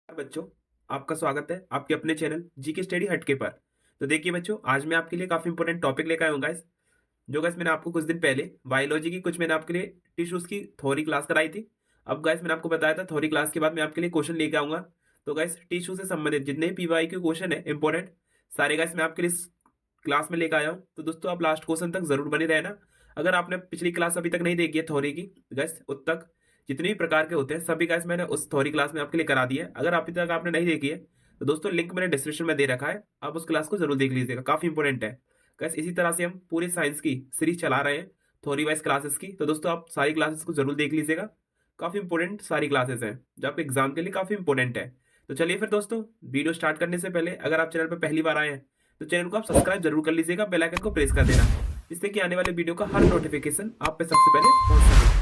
बच्चों, आपका स्वागत है आपके अपने चैनल जीके स्टडी हटके पर। तो देखिए बच्चों, आज मैं आपके लिए काफ़ी इंपॉर्टेंट टॉपिक लेकर आया हूँ गाइस। जो गाइस मैंने आपको कुछ दिन पहले बायोलॉजी की कुछ मैंने आपके लिए टिश्यूज़ की थ्योरी क्लास कराई थी। अब गाइस मैंने आपको बताया था थ्योरी क्लास के बाद मैं आपके लिए क्वेश्चन लेके आऊँगा। तो गाइस टिश्यू से संबंधित जितने भी पीवाई के क्वेश्चन है इंपॉर्टेंट, सारे गाइस मैं आपके लिए इस क्लास में लेकर आया हूँ। तो दोस्तों आप लास्ट क्वेश्चन तक ज़रूर बने रहना। अगर आपने पिछली क्लास अभी तक नहीं देखी है थ्योरी की, गाइस उत तक जितने भी प्रकार के होते हैं सभी गाइस मैंने उस थ्योरी क्लास में आपके लिए करा दी है। अगर अभी तक आपने नहीं देखी है तो दोस्तों लिंक मैंने डिस्क्रिप्शन में दे रखा है, आप उस क्लास को जरूर देख लीजिएगा, काफी इंपॉर्टेंट है। गाइस इसी तरह से हम पूरी साइंस की सीरीज चला रहे हैं थ्योरी वाइज क्लासेस की, तो दोस्तों आप सारी क्लासेस को जरूर देख लीजिएगा। काफी इंपॉर्टेंट सारी क्लासेस हैं जो आपके एग्जाम के लिए काफी इंपॉर्टेंट है। तो चलिए फिर दोस्तों, वीडियो स्टार्ट करने से पहले अगर आप चैनल पर पहली बार आए हैं तो चैनल को आप सब्सक्राइब जरूर कर लीजिएगा, बेल आइकन को प्रेस कर देना, जिससे कि आने वाले वीडियो का हर नोटिफिकेशन आप पे सबसे पहले पहुंच सके।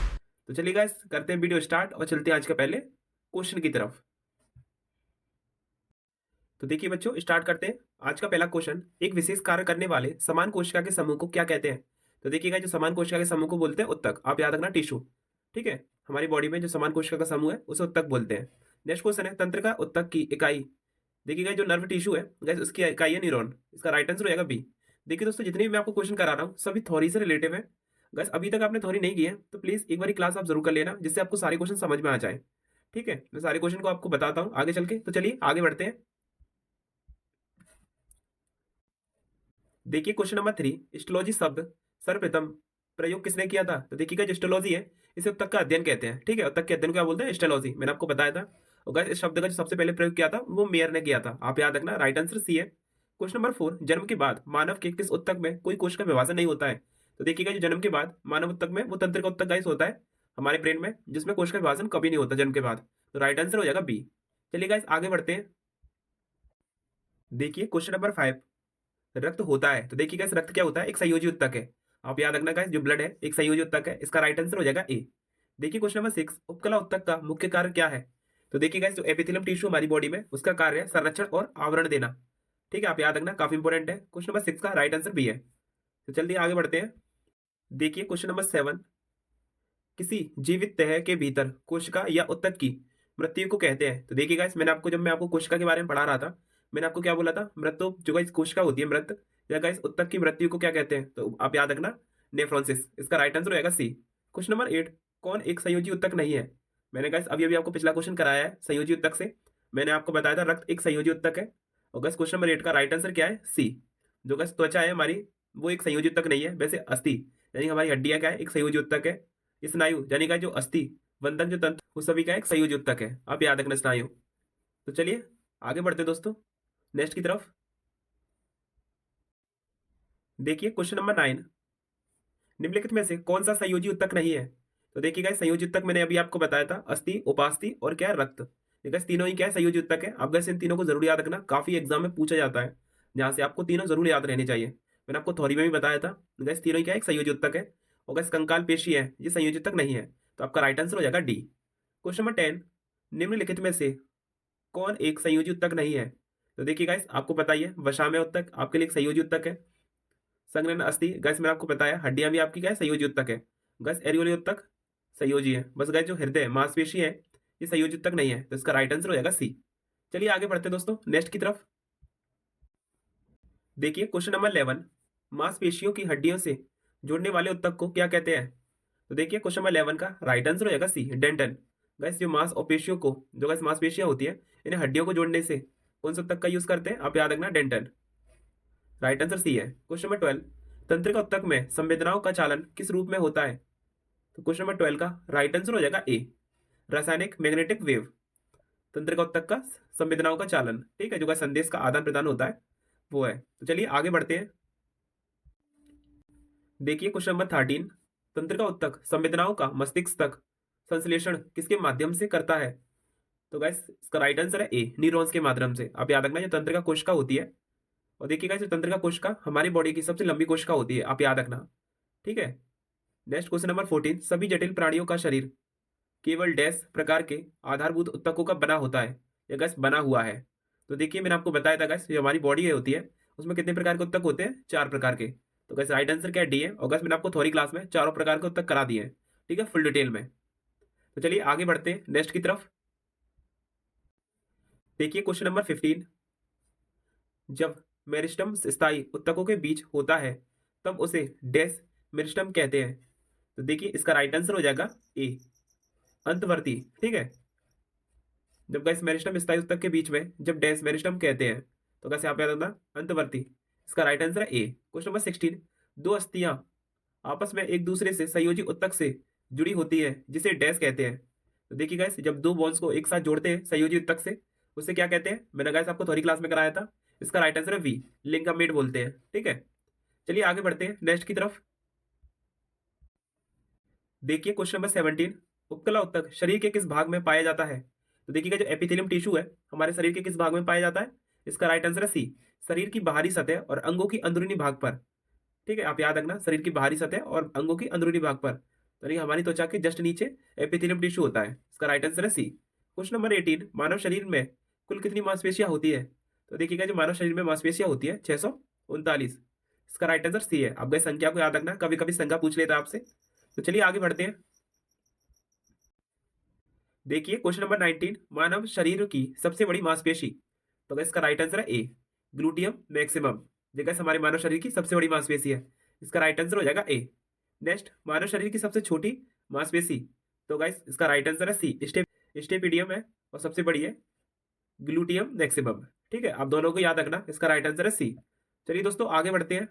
तो चलिए गाइस करते हैं वीडियो स्टार्ट और चलते हैं आज के पहले क्वेश्चन की तरफ। तो देखिए बच्चों, स्टार्ट करते हैं। आज का पहला क्वेश्चन, एक विशेष कार्य करने वाले समान कोशिका के समूह को क्या कहते हैं? तो देखिएगा, जो समान कोशिका के समूह को बोलते हैं उत्तक, आप याद रखना टिश्यू। ठीक है, हमारी बॉडी में जो समान कोशिका का समूह है उसे उत्तक बोलते हैं। नेक्स्ट क्वेश्चन है, तंत्र का उत्तक की इकाई। देखिएगा जो नर्व टिश्यू है गाइस उसकी इकाई है न्यूरॉन, इसका राइट आंसर हो जाएगा बी। देखिए दोस्तों, जितने भी मैं आपको क्वेश्चन करा रहा हूँ सभी थ्योरी से रिलेटिव है। गाइस अभी तक आपने थ्योरी नहीं की है तो प्लीज एक बार क्लास आप जरूर कर लेना, जिससे आपको सारे क्वेश्चन समझ में आ जाए। ठीक है, मैं सारे क्वेश्चन को आपको बताता हूँ आगे चल के। तो चलिए आगे बढ़ते हैं। देखिए क्वेश्चन नंबर 3, हिस्टोलॉजी शब्द सर्वप्रथम प्रयोग किसने किया था? तो देखिएगा जो हिस्टोलॉजी है इसे उत्तक का अध्ययन कहते हैं। ठीक है, उत्तक के अध्ययन को क्या बोलते हैं? हिस्टोलॉजी, मैंने आपको बताया था। और गाइस इस शब्द का जो सबसे पहले प्रयोग किया था वो मेयर ने किया था, आप याद रखना, राइट आंसर सी है। क्वेश्चन नंबर 4, जन्म के बाद मानव के किस उत्तक में कोई कोश का विभाजन नहीं होता है? तो देखिएगा जो जन्म के बाद मानव उत्तक में वो तंत्र का उत्तक गाइस होता है हमारे ब्रेन में, जिसमें कोश का विभाजन कभी नहीं होता जन्म के बाद। तो राइट आंसर हो जाएगा बी। चलिए गाइस आगे बढ़ते हैं। देखिए क्वेश्चन नंबर 5, रक्त होता है। तो देखिए गाइस रक्त क्या होता है? एक संयोजी उत्तक है, आप याद रखना गाइस, जो ब्लड है एक संयोजी उत्तक है, इसका राइट आंसर हो जाएगा ए। देखिए क्वेश्चन नंबर 6, उपकला उत्तक का मुख्य कार्य क्या है? तो देखिए गाइस जो एपिथेलियम टिश्यू हमारी बॉडी में उसका कार्य है संरक्षण और आवरण देना। ठीक है, आप याद रखना, काफी इंपॉर्टेंट है। क्वेश्चन नंबर 6 का राइट आंसर बी है। तो चलिए आगे बढ़ते हैं। देखिए क्वेश्चन नंबर 7, किसी जीवित तह के भीतर कोशिका या उत्तक की मृत्यु को कहते हैं? तो देखिए गाइस, जब मैं आपको कोशिका के बारे में पढ़ा रहा था, मैंने आपको क्या बोला था? मृत्यु जो गाइस कोशिका होती है मृत, या गाइस उत्तक की मृत्यु को क्या कहते हैं? तो आप याद रखना, नेफ्रोसिस, इसका राइट आंसर होगा सी। क्वेश्चन नंबर 8, कौन एक संयोजी उत्तक नहीं है? मैंने गाइस अभी अभी आपको पिछला क्वेश्चन कराया है संयोजी उत्तक से, मैंने आपको बताया था रक्त एक संयोजी उत्तक है। और गाइस क्वेश्चन नंबर 8 का राइट आंसर क्या है? सी। जो गाइस त्वचा है हमारी वो एक संयोजी उत्तक नहीं है, वैसे अस्थि यानी हमारी हड्डियां क्या है? एक संयोजी उत्तक है। स्नायु यानी का जो अस्थि बंधन जो तंत्र वो सभी का एक संयोजी उत्तक है, आप याद रखना स्नायु। तो चलिए आगे बढ़ते हैं दोस्तों नेक्स्ट की तरफ। देखिए क्वेश्चन नंबर 9, निम्नलिखित में से कौन सा संयोजी उत्तक नहीं है? तो देखिएगा संयोजी उत्तक मैंने अभी आपको बताया था, अस्थि, उपास्थि और क्या है? रक्त। देखिए तीनों ही क्या है? संयोजी उत्तक है। आप गैस इन तीनों को जरूर याद रखना, काफी एग्जाम में पूछा जाता है, जहां से आपको तीनों जरूर याद रहने चाहिए। मैंने आपको थ्योरी में भी बताया था, गैस तीनों ही क्या है? एक संयोजी उत्तक है। और गैस कंकाल पेशी है, ये संयोजी उत्तक नहीं है। तो आपका राइट आंसर हो जाएगा डी। क्वेश्चन नंबर 10, निम्नलिखित में से कौन एक संयोजी उत्तक नहीं है? तो देखिए गाइस आपको पता ही है, वशामय उत्तक आपके लिए एक संयोजी उत्तक है। संघनन अस्थि गैस मैंने आपको बताया, हड्डियां भी आपकी क्या है? संयोजी उत्तक है। गैस एरियोली उत्तक संयोजी है। बस गैस जो हृदय मांसपेशी है ये संयोजी उत्तक नहीं है, तो इसका राइट आंसर हो जाएगा सी। चलिए आगे बढ़ते हैं दोस्तों नेक्स्ट की तरफ। देखिए क्वेश्चन नंबर 11, मांसपेशियों की हड्डियों से जोड़ने वाले उत्तक को क्या कहते हैं? तो देखिए क्वेश्चन नंबर 11 का राइट आंसर हो जाएगा सी, डेंटन। गैस जो मांस और पेशियों को, जो गैस मांसपेशियां होती है इन्हें हड्डियों को जोड़ने से कौन सा उत्तक का यूज करते हैं? आप याद रखना, डेंटन। राइट आंसर सी है। क्वेश्चन नंबर 12, तंत्रिका उत्तक में संवेदनाओं का चालन किस रूप में होता है? तो क्वेश्चन नंबर 12 का राइट आंसर हो जाएगा ए, रासायनिक मैग्नेटिक वेव। तंत्रिका उत्तक का संवेदनाओं का चालन, ठीक है, जो का संदेश का आदान प्रदान होता है वो है। तो चलिए आगे बढ़ते हैं। देखिए क्वेश्चन नंबर 13, तंत्रिका उत्तक संवेदनाओं का मस्तिष्क तक संश्लेषण किसके माध्यम से करता है? तो गाइस इसका राइट आंसर है ए, न्यूरॉन्स के माध्यम से। आप याद रखना, जो तंत्रिका कोशिका होती है, और देखिए गाइस तंत्रिका कोशिका हमारी बॉडी की सबसे लंबी कोशिका होती है, आप याद रखना। ठीक है, नेक्स्ट क्वेश्चन नंबर 14, सभी जटिल प्राणियों का शरीर केवल डैश प्रकार के आधारभूत उत्तकों का बना होता है या गैस बना हुआ है? तो देखिए मैंने आपको बताया था गैस, जो हमारी बॉडी है होती है उसमें कितने प्रकार के उत्तक होते हैं? 4 प्रकार के। तो गैस राइट आंसर क्या है? डी है। और गैस मैंने आपको थ्योरी क्लास में चारों प्रकार के उत्तक करा दिए हैं, ठीक है, फुल डिटेल में। तो चलिए आगे बढ़ते हैं नेक्स्ट की तरफ। देखिए क्वेश्चन नंबर 15, जब मेरिस्टम स्थायी उत्तकों के बीच होता है तब उसे डैश मेरिस्टम कहते हैं। तो देखिए इसका राइट आंसर हो जाएगा ए, अंतवर्ती। ठीक है, जब गैस मेरिस्टम स्थायी ऊतक के बीच में जब डैश मेरिस्टम कहते हैं तो कैसे आप याद रखना, अंतवर्ती। इसका राइट आंसर है ए। क्वेश्चन नंबर 16, दो अस्थियां आपस में एक दूसरे से संयोजी ऊतक से जुड़ी होती है जिसे डैश कहते हैं। तो देखिए गैस, जब दो बॉन्ड्स को एक साथ जोड़ते हैं संयोजी ऊतक से, उसे क्या कहते हैं? मैंने गैस आपको थोड़ी क्लास में कराया था। इसका राइट आंसर है वी, लिंगामेट बोलते हैं। ठीक है, चलिए आगे बढ़ते हैं नेक्स्ट की तरफ। देखिए क्वेश्चन नंबर 17, उपकला ऊतक शरीर के किस भाग में पाया जाता है? तो देखिएगा जो एपिथेलियम टिश्यू है हमारे शरीर के किस भाग में पाया जाता है? इसका राइट आंसर है सी, शरीर की बाहरी सतह और अंगों की अंदरूनी भाग पर। ठीक है, आप याद रखना, शरीर की बाहरी सतह और अंगों की अंदरूनी भाग पर, यानी हमारी त्वचा के जस्ट नीचे एपिथेलियम टिश्यू होता है। इसका राइट आंसर है सी। क्वेश्चन नंबर 18, मानव शरीर में कुल कितनी मांसपेशियां होती है? तो देखिएगा जो मानव शरीर में मांसपेशियां होती है 639। इसका राइट आंसर सी है। आप गए संख्या को याद रखना, कभी कभी संख्या पूछ लेता है आपसे। तो चलिए आगे बढ़ते हैं। देखिए क्वेश्चन नंबर 19, मानव शरीर की सबसे बड़ी मांसपेशी। तो इसका राइट आंसर है ए, ग्लूटियम मैक्सिमम। देखा, हमारे मानव शरीर की सबसे बड़ी मांसपेशी है। इसका राइट आंसर हो जाएगा ए। नेक्स्ट, मानव शरीर की सबसे छोटी मांसपेशी। तो गाइस इसका राइट आंसर है सी, स्टेपिडियम है, और सबसे बड़ी है ग्लूटियम मैक्सिमम। ठीक है, आप दोनों को याद रखना, इसका राइट आंसर है सी। चलिए दोस्तों आगे बढ़ते हैं।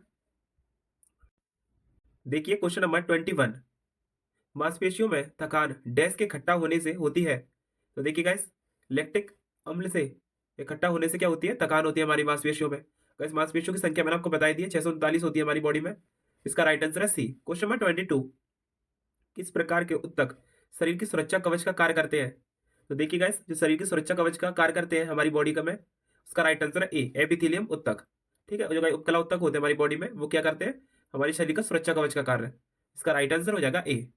देखिए क्वेश्चन नंबर 21, मांसपेशियों में थकान डैश के इकट्ठा होने से होती है। तो देखिए गाइस, लैक्टिक अम्ल से इकट्ठा होने से क्या होती है? थकान होती है हमारी मांसपेशियों में। गाइस मांसपेशियों की संख्या मैंने आपको बताई दी है, 639 होती है हमारी बॉडी में। इसका राइट आंसर है सी। क्वेश्चन नंबर 22, किस प्रकार के ऊतक शरीर की सुरक्षा कवच का कार्य करते हैं? तो देखिए गाइस, जो शरीर की सुरक्षा कवच का कार्य करते हैं हमारी बॉडी का में, उसका राइट आंसर है ए, एपिथेलियम ऊतक। ठीक है, जो उपकला ऊतक होते हैं हमारी बॉडी में, वो क्या करते हैं? हमारी शरीर का सुरक्षा कवच का कार्य। इसका राइट आंसर हो जाएगा ए।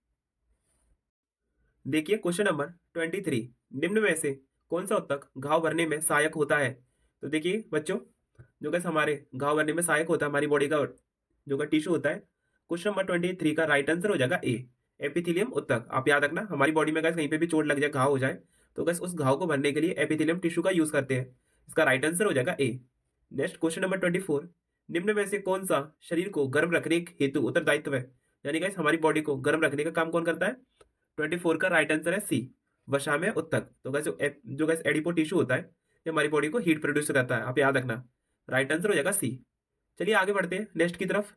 देखिए क्वेश्चन नंबर 23, निम्न में से कौन सा ऊतक घाव भरने में सहायक होता है? तो देखिए बच्चों, जो गैस हमारे घाव भरने में सहायक होता है हमारी बॉडी का जो का टिश्यू होता है, क्वेश्चन नंबर 23 का राइट आंसर हो जाएगा ए, एपिथेलियम ऊतक। आप याद रखना, हमारी बॉडी में गैस कहीं पे भी चोट लग जाए, घाव हो जाए, तो गैस उस घाव को भरने के लिए एपिथेलियम टिश्यू का यूज करते हैं। इसका राइट आंसर हो जाएगा ए। नेक्स्ट क्वेश्चन नंबर 24, निम्न में से कौन सा शरीर को गर्म रखने हेतु उत्तरदायित्व है? यानी गैस हमारी बॉडी को गर्म रखने का काम कौन करता है? 24 का राइट आंसर है सी, वशामय ऊतक। तो गैस जो गैस एडिपो टिश्यू होता है, ये हमारी बॉडी को हीट प्रोड्यूस करता है, आप याद रखना। राइट आंसर हो जाएगा सी। चलिए आगे बढ़ते हैं नेक्स्ट की तरफ।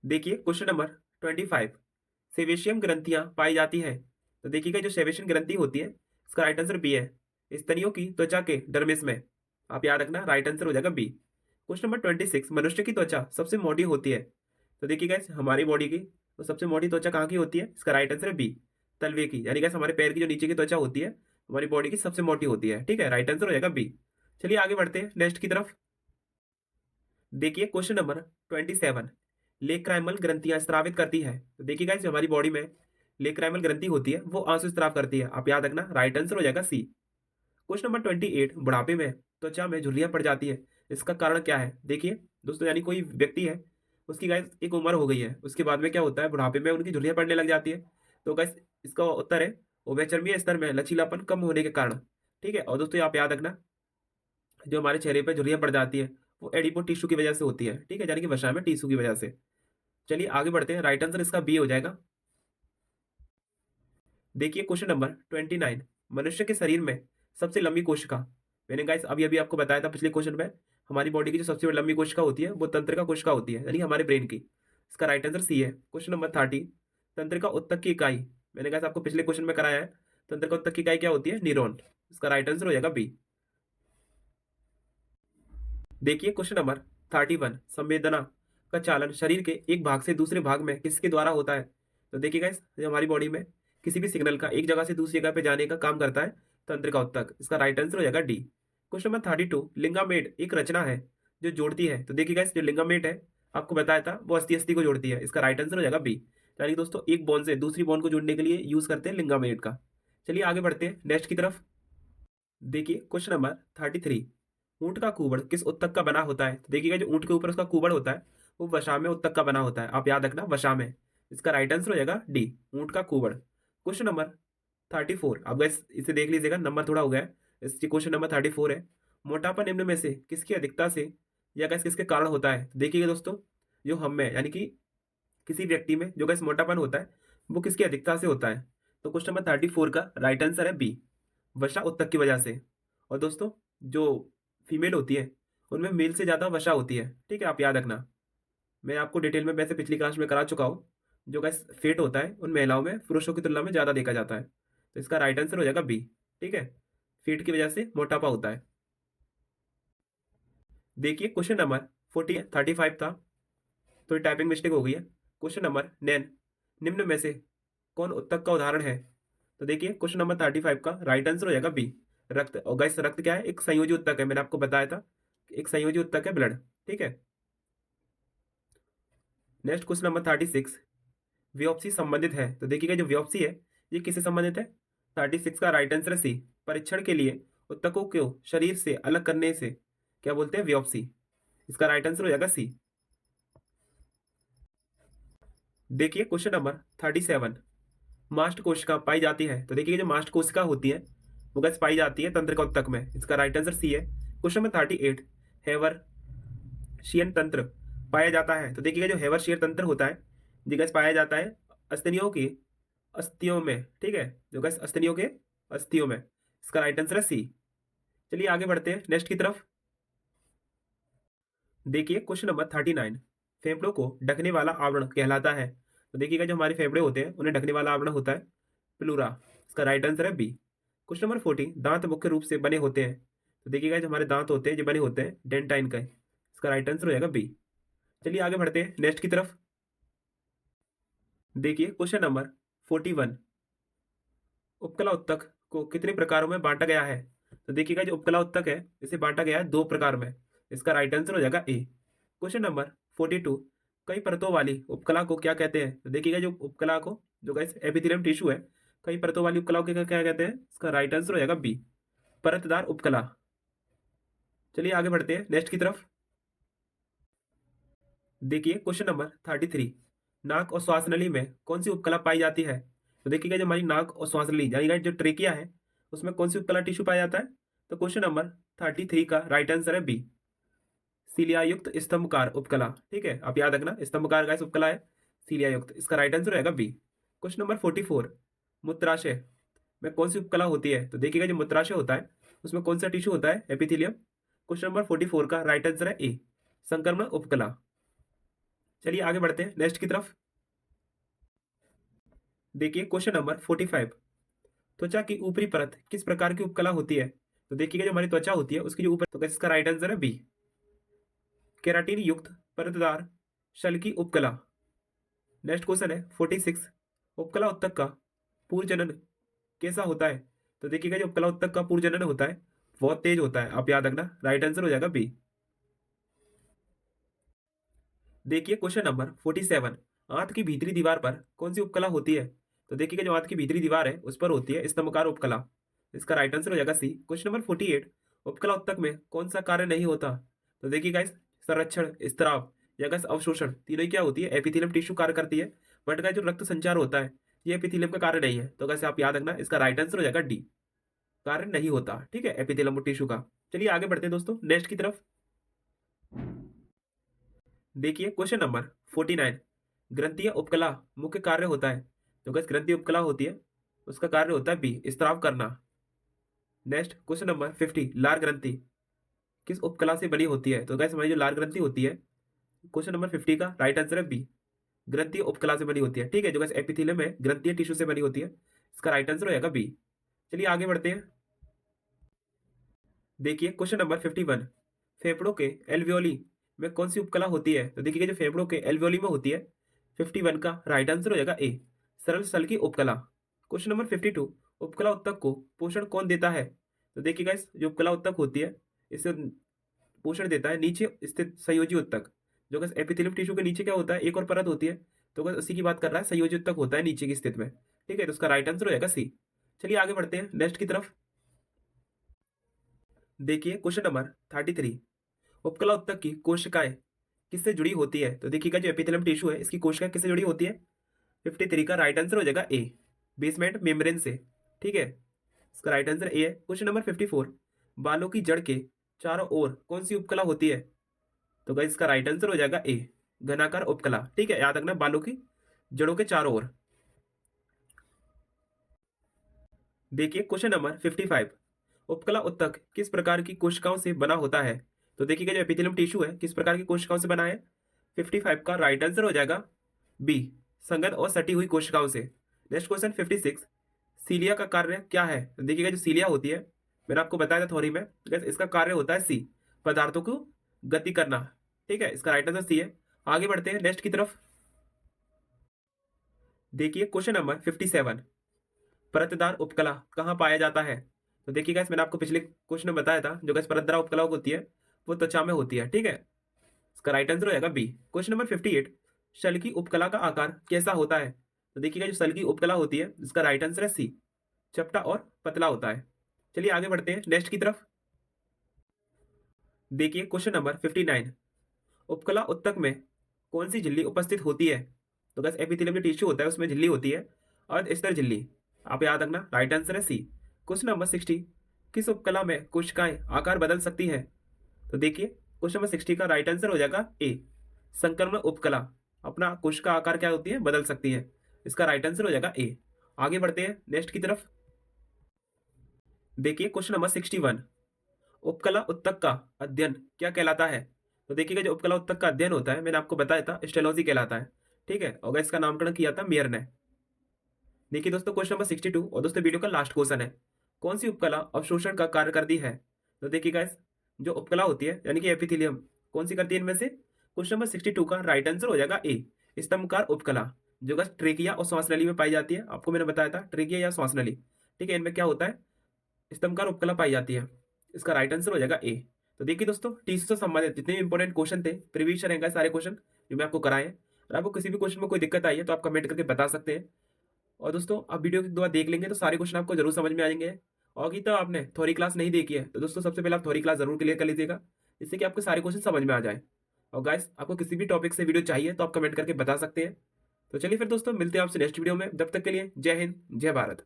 देखिए क्वेश्चन नंबर 25, सेवेशियम ग्रंथियां पाई जाती है। तो देखिएगा जो सेवेशियन ग्रंथि होती है, इसका राइट आंसर बी है, स्तनियों की त्वचा के डर्मिस में। आप याद रखना, राइट आंसर हो जाएगा बी। क्वेश्चन नंबर 26, मनुष्य की त्वचा सबसे मोटी होती है। तो देखिए गाइस, हमारी बॉडी की तो सबसे मोटी त्वचा कहाँ की होती है? इसका राइट आंसर है बी, तलवे की। यानी गाइस हमारे पैर की जो नीचे की त्वचा होती है हमारी बॉडी की सबसे मोटी होती है। ठीक है, राइट आंसर हो जाएगा बी। चलिए आगे बढ़ते हैं नेक्स्ट की तरफ। देखिए क्वेश्चन नंबर 27, लेक्राइमल ग्रंथियां स्रावित करती है। तो देखिए गाइस, जो हमारी बॉडी में लेक्राइमल ग्रंथि होती है वो आंसू स्राव करती है, आप याद रखना, राइट आंसर हो जाएगा सी। क्वेश्चन नंबर 28, बुढ़ापे में त्वचा में झुर्रियां पड़ जाती है, इसका कारण क्या है? देखिए दोस्तों, यानी कोई व्यक्ति है, उसकी गाइस एक उम्र हो गई है, उसके बाद में क्या होता है? बुढ़ापे में उनकी झुर्रियां पड़ने लग जाती है। तो गाइस इसका उत्तर है उभयचर्मीय स्तर में लचीलापन कम होने के कारण। ठीक है, और दोस्तों आप याद रखना, जो हमारे चेहरे पर झुर्रियां पड़ जाती है वो एडिपो टिश्यू की वजह से होती है। ठीक है, यानी कि वसा में टिश्यू की वजह से। चलिए आगे बढ़ते हैं, राइट आंसर इसका बी हो जाएगा। देखिए क्वेश्चन नंबर 29, मनुष्य के शरीर में सबसे लंबी कोशिका। मैंने गाइस अभी अभी आपको बताया था पिछले क्वेश्चन में, हमारी बॉडी की जो सबसे लंबी कोशिका होती है वो तंत्रिका कोशिका होती है, यानी हमारे ब्रेन की। इसका राइट आंसर सी है। क्वेश्चन नंबर 30, तंत्रिका ऊतक की इकाई। मैंने गाइस आपको पिछले क्वेश्चन में कराया है, तंत्रिका ऊतक की इकाई क्या होती है? न्यूरॉन। इसका राइट आंसर हो जाएगा बी। देखिए क्वेश्चन नंबर 31, संवेदना का चालन शरीर के एक भाग से दूसरे भाग में किसके द्वारा होता है? तो देखिए गाइस, जो हमारी बॉडी में किसी भी सिग्नल का एक जगह से दूसरी जगह पे जाने का काम करता है तंत्रिका ऊतक। इसका राइट आंसर हो जाएगा डी। क्वेश्चन नंबर 32, लिंगामेट एक रचना है जो जोड़ती है। तो देखिए गाइस, जो लिंगामेट है आपको बताया था वो अस्थि अस्थि को जोड़ती है। इसका राइट आंसर हो जाएगा बी, यानी कि दोस्तों एक बॉन्ड से दूसरी बॉन्ड को जोड़ने के लिए यूज करते हैं लिंगामेट का। चलिए आगे बढ़ते हैं नेक्स्ट की तरफ। देखिए क्वेश्चन नंबर 33, ऊंट का कुबड़ किस उत्तक का बना होता है? तो देखिएगा जो ऊंट के ऊपर उसका कुबड़ होता है वो वशाम्य उत्तक का बना होता है, आप याद रखना, वशाम्य। इसका राइट आंसर हो जाएगा डी, ऊंट का कुबड़। क्वेश्चन नंबर 34, अब गैस इसे देख लीजिएगा, नंबर थोड़ा हो गया है। इसकी क्वेश्चन नंबर 34 है, मोटापा निम्न में से किसकी अधिकता से या गैस किसके कारण होता है? तो देखिएगा दोस्तों, जो हम में यानी कि किसी व्यक्ति में जो गैस मोटापन होता है, वो किसकी अधिकता से होता है? तो क्वेश्चन नंबर 34 का राइट आंसर है बी, वसा उत्तक की वजह से। और दोस्तों, जो फीमेल होती है, उनमें मेल से ज़्यादा वसा होती है, ठीक है? आप याद रखना। मैं आपको डिटेल में वैसे पिछली क्लास में करा चुका हूँ। जो गैस फेट होता है, उन महिलाओं में पुरुषों की तुलना में ज़्यादा देखा जाता है। तो इसका राइट आंसर हो जाएगा बी, ठीक है? फेट की वजह से मोटापा होता है। देखिए क्वेश्चन नंबर 35 था, तो ये टाइपिंग मिस्टेक हो गई है। क्वेश्चन नंबर 9, निम्न में से कौन उत्तक का उदाहरण है? तो देखिए क्वेश्चन नंबर 35 का राइट आंसर हो जाएगा बी, रक्त। और गैस रक्त क्या है? एक संयोजी उत्तक है, मैंने आपको बताया था। एक संयोजी उत्तक है ब्लड, ठीक है? नेक्स्ट क्वेश्चन नंबर 36, वियोप्सी संबंधित है। तो देखिएगा जो वियोप्सी है, ये किससे संबंधित है? 36 का राइट आंसर है सी, परीक्षण के लिए उत्तकों को शरीर से अलग करने से क्या बोलते हैं? वियोप्सी। इसका राइट आंसर हो जाएगा सी। देखिए क्वेश्चन नंबर 37, मास्ट कोशिका पाई जाती है। तो देखिए जो मास्ट कोशिका होती है, वो गैस पाई जाती है तंत्रिका उत्तक में। इसका राइट आंसर सी है। क्वेश्चन नंबर 38, हेवर शियन तंत्र पाया जाता है। तो देखिएगा जो हेवर शियर तंत्र होता है, ये गैस पाया जाता है अस्तनियों की अस्थियों में, ठीक है? जो गैस अस्तनियों के अस्थियों में। इसका राइट आंसर है सी। चलिए आगे बढ़ते हैं नेक्स्ट की तरफ। देखिए क्वेश्चन नंबर 39, फेफड़ों को ढकने वाला आवरण कहलाता है। तो देखिएगा जो हमारे फेफड़े होते हैं, उन्हें ढकने वाला आवरण होता है प्लूरा। इसका राइट आंसर है बी। क्वेश्चन नंबर 40, दांत मुख्य रूप से बने होते हैं। तो देखिएगा जो हमारे दांत होते हैं, जो बने होते हैं डेंटाइन का। इसका राइट आंसर हो जाएगा बी। चलिए आगे बढ़ते हैं नेक्स्ट की तरफ। देखिए क्वेश्चन नंबर 41, उपकला उत्तक को कितने प्रकारों में बांटा गया है? तो देखिएगा जो उपकला उत्तक है, इसे बांटा गया है 2 प्रकार में। इसका राइट आंसर हो जाएगा ए। क्वेश्चन नंबर 42, कई परतों वाली उपकला को क्या कहते हैं? तो देखिएगा जो उपकला को, जो गाइस एपिथेलियम टिश्यू है, कई परतों वाली उपकला को क्या क्या कहते हैं? इसका राइट आंसर हो जाएगा बी, परतदार उपकला। चलिए आगे बढ़ते हैं नेक्स्ट की तरफ। देखिए क्वेश्चन नंबर 33, नाक और श्वास नली में कौन सी उपकला पाई जाती है? तो देखिएगा जो हमारी नाक और श्वास नली यानी कि जो ट्रेकिया है, उसमें कौन सी उपकला टिश्यू पाया जाता है? तो क्वेश्चन नंबर 33 का राइट आंसर है बी, सीलिया युक्त स्तंभकार उपकला, ठीक है? आप याद रखना, स्तंभकार का उपकला है सीलिया युक्त। इसका राइट आंसर रहेगा बी। क्वेश्चन नंबर 44, मूत्राशय में कौन सी उपकला होती है? तो देखिएगा जो मूत्राशय होता है, उसमें कौन सा टिश्यू होता है? एपिथेलियम। क्वेश्चन नंबर 44 का राइट आंसर है ए, संक्रमण उपकला। चलिए आगे बढ़ते हैं नेक्स्ट की तरफ। देखिए क्वेश्चन नंबर 45, त्वचा की ऊपरी परत किस प्रकार की उपकला होती है? तो देखिएगा जो हमारी त्वचा होती है, उसकी जो ऊपर, तो इसका राइट आंसर है बी, केराटिन युक्त परतदार शल की उपकला। नेक्स्ट क्वेश्चन है 46, उपकला उत्तक का पूर्वजनन कैसा होता है? तो देखिएगा जो उपकला उत्तक का पूर्वजनन होता है, बहुत तेज होता है। आप याद रखना, राइट आंसर हो जाएगा बी। देखिए क्वेश्चन नंबर 47, आंत की भीतरी दीवार पर कौन सी उपकला होती है? तो देखिएगा जो आंत की भीतरी दीवार है, उस पर होती है स्तंभकार उपकला। इसका राइट आंसर हो जाएगा सी। क्वेश्चन नंबर 48, उपकला उत्तक में कौन सा कार्य नहीं होता? तो देखिएगा इस संरक्षण, स्त्राव या गैस अवशोषण, तीनों ही क्या होती है? एपिथेलियम टिश्यू कार्य करती है। बट का जो रक्त संचार होता है, ये एपिथेलियम का कार्य नहीं है। तो कैसे आप याद रखना, इसका राइट आंसर हो जाएगा डी, कार्य नहीं होता, ठीक है, एपिथेलियम टिश्यू का। चलिए आगे बढ़ते हैं दोस्तों नेक्स्ट की तरफ। देखिए क्वेश्चन नंबर 49, ग्रंथीय उपकला मुख्य कार्य होता है। तो गैस ग्रंथीय उपकला होती है, उसका कार्य होता है बी, स्त्राव करना। नेक्स्ट क्वेश्चन नंबर 50, लार ग्रंथि किस उपकला से बनी होती है? तो गैस हमारी जो लार ग्रंथि होती है, क्वेश्चन नंबर 50 का राइट आंसर है बी, ग्रंथीय उपकला से बनी होती है, ठीक है? जो गैस एपिथेलियम है, ग्रंथीय टिश्यू से बनी होती है। इसका राइट आंसर हो जाएगा बी। चलिए आगे बढ़ते हैं। देखिए क्वेश्चन नंबर 51, फेफड़ों के एल्वियोली में कौन सी उपकला होती है? तो देखिए जो फेफड़ों के एल्वियोली में होती है, 51 का राइट आंसर हो जाएगा ए, सरल सल की उपकला। क्वेश्चन नंबर 52, उपकला उत्तक को पोषण कौन देता है? तो देखिएगा इस जो उपकला उत्तक होती है, इसे पोषण देता है नीचे स्थित संयोजी उत्तक। जो कि एपिथेलियम टिश्यू के नीचे क्या होता है? एक और परत होती है। तो बस उसी की बात कर रहा है, संयोजी उत्तक होता है नीचे की स्थिति में, ठीक है? तो उसका राइट आंसर हो जाएगा सी। चलिए आगे बढ़ते हैं नेक्स्ट की तरफ। देखिए क्वेश्चन नंबर 33, उपकला उत्तक की कोशिकाएं किससे जुड़ी होती है? तो देखिएगा जो एपिथेलियम टिश्यू है, इसकी कोशिकाएं किससे जुड़ी होती है? 53 का राइट आंसर हो जाएगा ए, बेसमेंट मेम्ब्रेन से, ठीक है? इसका राइट आंसर ए है। क्वेश्चन नंबर 54, बालों की जड़ के चारों ओर कौन सी उपकला होती है? तो गाइस इसका राइट आंसर हो जाएगा ए, घनाकार उपकला। ठीक है, याद रखना, बालों की जड़ों के चारों ओर। देखिए क्वेश्चन नंबर 55, उपकला उत्तक किस प्रकार की कोशिकाओं से बना होता है? तो देखिएगा जो एपिथेलियम टिश्यू है किस प्रकार की कोशिकाओं से बना है? 55 का राइट आंसर हो जाएगा बी, संगत और सटी हुई कोशिकाओं से। नेक्स्ट क्वेश्चन 56, सीलिया का कार्य क्या है? तो देखिएगा जो सीलिया होती है, मैंने आपको बताया था थ्योरी में, guys, इसका कार्य होता है सी, पदार्थों को गति करना। ठीक है, इसका राइट आंसर सी है। आगे बढ़ते हैं नेक्स्ट की तरफ। देखिए क्वेश्चन नंबर 57, परतदार उपकला कहाँ पाया जाता है? तो देखिए गाइस मैंने आपको पिछले क्वेश्चन में बताया था, जो गाइस परतदार उपकला होती है वो त्वचा में होती है। ठीक है, इसका राइट आंसर हो जाएगा बी। क्वेश्चन नंबर 58, शल की उपकला का आकार कैसा होता है? तो देखिएगा जो शल की उपकला होती है इसका राइट आंसर है सी, चपटा और पतला होता है। चलिए आगे बढ़ते हैं नेक्स्ट की तरफ। देखिए क्वेश्चन नंबर 59, उपकला उत्तक में कौन सी झिल्ली उपस्थित होती है? तो गाइस एपिथेलियम जो टिश्यू होता है उसमें झिल्ली होती है, और स्तर झिल्ली। आप याद रखना, राइट आंसर है सी। क्वेश्चन नंबर 60, किस उपकला में कोशिकाएं आकार बदल सकती हैं? तो देखिए क्वेश्चन नंबर 60 का राइट आंसर हो जाएगा ए, संक्रमण उपकला अपना कोशिका आकार क्या होती है, बदल सकती है। इसका राइट आंसर हो जाएगा ए। आगे बढ़ते हैं नेक्स्ट की तरफ। देखिए क्वेश्चन नंबर 61, उपकला उत्तक का अध्ययन क्या कहलाता है? तो देखिएगा जो उपकला उत्तक का अध्ययन होता है मैंने आपको बताया था स्टेलॉजी कहलाता है। ठीक है, और इसका नामकरण किया था मेयर ने। देखिए दोस्तों क्वेश्चन नंबर 62, और दोस्तों वीडियो का लास्ट क्वेश्चन है, कौन सी उपकला अवशोषण का कार्य करती है? तो देखिए गाइस जो उपकला होती है यानी कि एपिथेलियम, कौन सी करती है इनमें से? क्वेश्चन नंबर 62 का राइट आंसर हो जाएगा ए, स्तंभकार उपकला, जो गाइस ट्रेकिया और श्वास नली में पाई जाती है। आपको मैंने बताया था ट्रेकिया या श्वास नली। ठीक है, इनमें क्या होता है, स्तंभकार उपकला पाई जाती है। इसका राइट आंसर हो जाएगा ए। तो देखिए दोस्तों टीसी से संबंधित जितने भी इंपॉर्टेंट क्वेश्चन थे प्रीवियस ईयर हैं सारे क्वेश्चन जो मैं आपको कराए हैं। और आपको किसी भी क्वेश्चन में कोई दिक्कत आई है तो आप कमेंट करके बता सकते हैं। और दोस्तों आप वीडियो की दुआ देख लेंगे तो सारे क्वेश्चन आपको जरूर समझ में आएंगे। और अभी तो आपने थ्योरी क्लास नहीं देखी है तो दोस्तों सबसे पहले आप थ्योरी क्लास जरूर क्लियर कर लीजिएगा, जिससे कि आपको सारे क्वेश्चन समझ में आ जाए। और गाइस आपको किसी भी टॉपिक से वीडियो चाहिए तो आप कमेंट करके बता सकते हैं। तो चलिए फिर दोस्तों मिलते हैं आपसे नेक्स्ट वीडियो में, जब तक के लिए जय हिंद जय भारत।